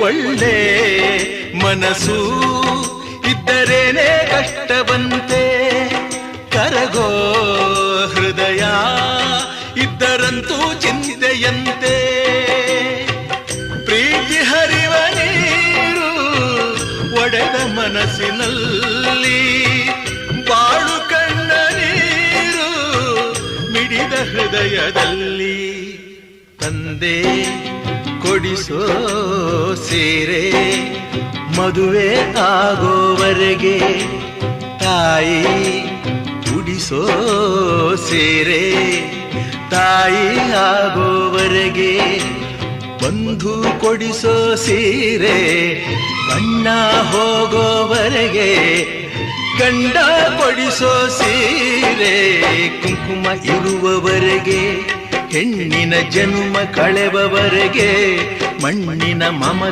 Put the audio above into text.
ಒಳ್ಳೆ ಮನಸ್ಸು ಇದ್ದರೇನೆ ಕಷ್ಟವಂತೆ, ಕರಗೋ ಹೃದಯ ಇದ್ದರಂತೂ ಚಿಂತೆಯಂತೆ. ಪ್ರೀತಿ ಹರಿವ ನೀರು ಒಡೆದ ಮನಸ್ಸಿನಲ್ಲಿ, ಬಾಳು ಕಣ್ಣ ನೀರು ಮಿಡಿದ ಹೃದಯದಲ್ಲಿ. ತಂದೆ ಕೊಡಿಸೋ ಸೀರೆ ಮದುವೆ ಆಗೋವರೆಗೆ, ತಾಯಿ ಉಡಿಸೋ ಸೀರೆ ತಾಯಿ ಆಗೋವರೆಗೆ, ಬಂಧು ಕೊಡಿಸೋ ಸೀರೆ ಬಣ್ಣ ಹೋಗೋವರೆಗೆ, ಗಂಡ ಕೊಡಿಸೋ ಸೀರೆ ಕುಂಕುಮ ಇರುವವರೆಗೆ, ಹೆಣ್ಣಿನ ಜನ್ಮ ಕಳೆವವರೆಗೆ, ಮಣ್ಣಿನ ಮಮ